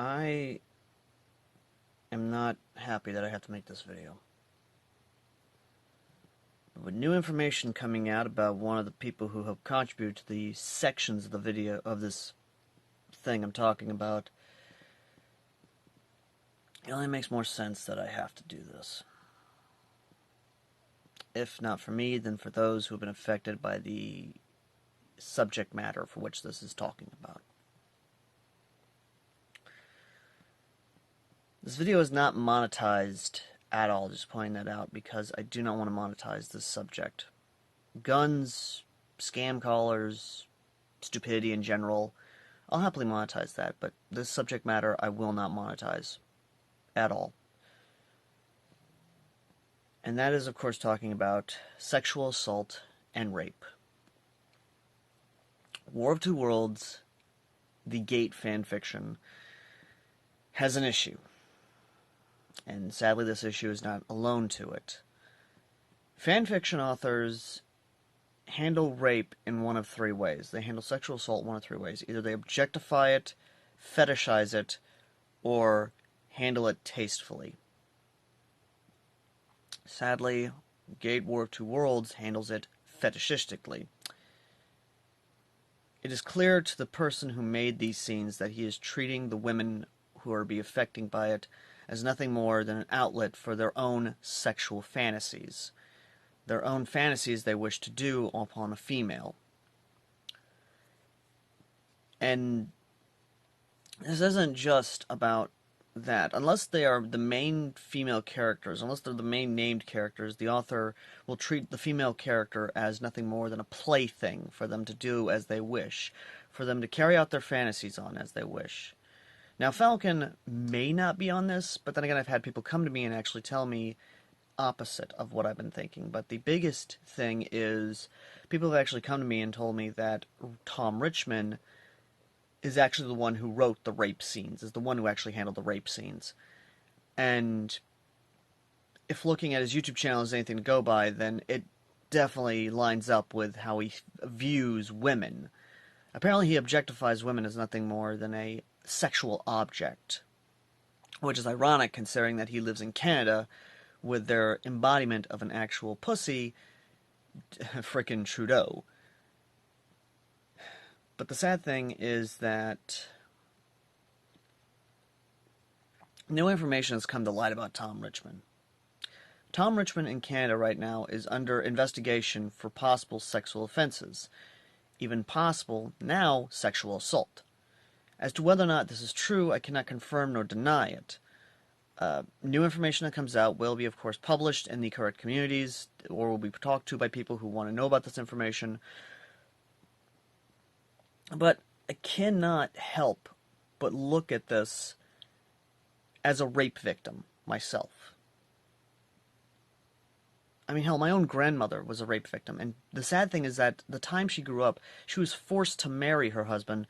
I am not happy that I have to make this video. But with new information coming out about one of the people who have contributed to the sections of the video of this thing I'm talking about, it only makes more sense that I have to do this. If not for me, then for those who have been affected by the subject matter for which this is talking about. This video is not monetized at all, just pointing that out, because I do not want to monetize this subject. Guns, scam callers, stupidity in general, I'll happily monetize that, but this subject matter I will not monetize at all. And that is, of course, talking about sexual assault and rape. War of Two Worlds, the Gate fanfiction, has an issue. And sadly, this issue is not alone to it. Fanfiction authors handle rape in one of three ways. They handle sexual assault in one of three ways. Either they objectify it, fetishize it, or handle it tastefully. Sadly, Gate War of Two Worlds handles it fetishistically. It is clear to the person who made these scenes that he is treating the women who are being affected by it as nothing more than an outlet for their own sexual fantasies. Their own fantasies they wish to do upon a female. And this isn't just about that. Unless they are the main female characters, unless they're the main named characters, the author will treat the female character as nothing more than a plaything for them to do as they wish, for them to carry out their fantasies on as they wish. Now, Falcon may not be on this, but then again, I've had people come to me and actually tell me opposite of what I've been thinking. But the biggest thing is people have actually come to me and told me that Tom Richmond is actually the one who wrote the rape scenes, is the one who actually handled the rape scenes. And if looking at his YouTube channel is anything to go by, then it definitely lines up with how he views women. Apparently he objectifies women as nothing more than a sexual object, which is ironic considering that he lives in Canada with their embodiment of an actual pussy, frickin' Trudeau. But the sad thing is that new information has come to light about Tom Richmond. Tom Richmond in Canada right now is under investigation for possible sexual offenses. Even possible, now, sexual assault. As to whether or not this is true, I cannot confirm nor deny it. New information that comes out will be, of course, published in the correct communities, or will be talked to by people who want to know about this information. But I cannot help but look at this as a rape victim myself. I mean, hell, my own grandmother was a rape victim, and the sad thing is that the time she grew up, she was forced to marry her husband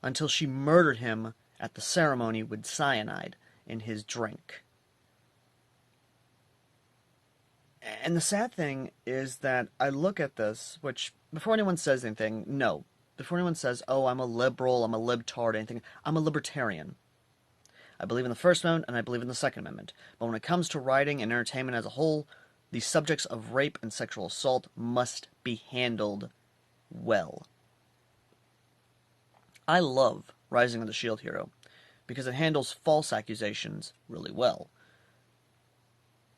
until she murdered him at the ceremony with cyanide in his drink. And the sad thing is that I look at this, which, before anyone says anything, no. Before anyone says, oh, I'm a liberal, I'm a libtard, anything, I'm a libertarian. I believe in the First Amendment, and I believe in the Second Amendment. But when it comes to writing and entertainment as a whole, the subjects of rape and sexual assault must be handled well. I love Rising of the Shield Hero because it handles false accusations really well.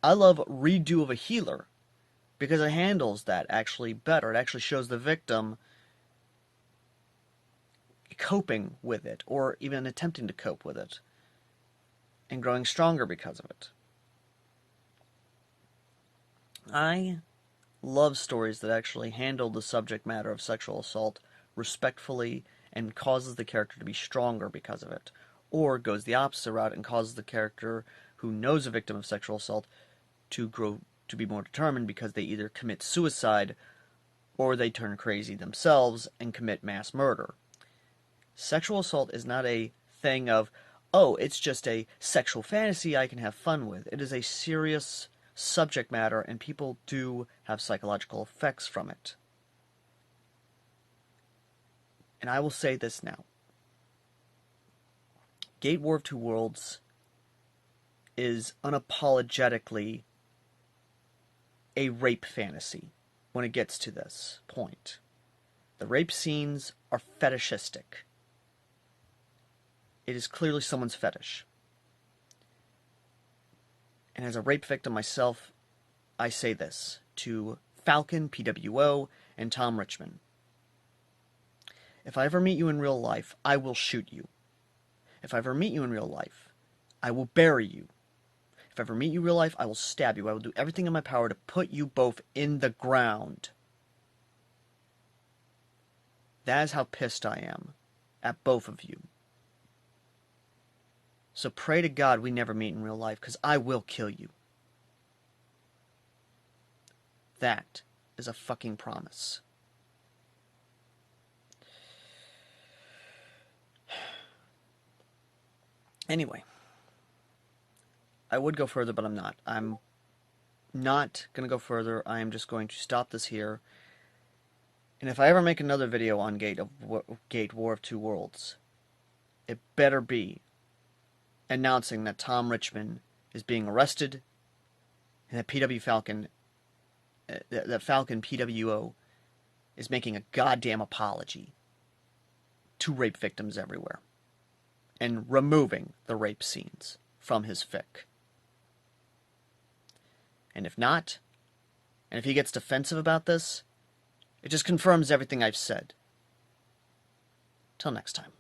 I love Redo of a Healer because it handles that actually better. It actually shows the victim coping with it, or even attempting to cope with it, and growing stronger because of it. I love stories that actually handle the subject matter of sexual assault respectfully and causes the character to be stronger because of it, or goes the opposite route and causes the character who knows a victim of sexual assault to grow to be more determined because they either commit suicide or they turn crazy themselves and commit mass murder. Sexual assault is not a thing of, oh, it's just a sexual fantasy I can have fun with. It is a serious subject matter, and people do have psychological effects from it. And I will say this now. Gate War of Two Worlds is unapologetically a rape fantasy when it gets to this point. The rape scenes are fetishistic. It is clearly someone's fetish. And as a rape victim myself, I say this to Falcon, PWO, and Tom Richmond. If I ever meet you in real life, I will shoot you. If I ever meet you in real life, I will bury you. If I ever meet you in real life, I will stab you. I will do everything in my power to put you both in the ground. That is how pissed I am at both of you. So pray to God we never meet in real life, because I will kill you. That is a fucking promise. Anyway, I would go further, but I'm not. I'm not going to go further. I am just going to stop this here. And if I ever make another video on Gate War of Two Worlds, it better be announcing that Tom Richmond is being arrested and that Falcon PWO is making a goddamn apology to rape victims everywhere and removing the rape scenes from his fic. And if not, and if he gets defensive about this, it just confirms everything I've said. Till next time.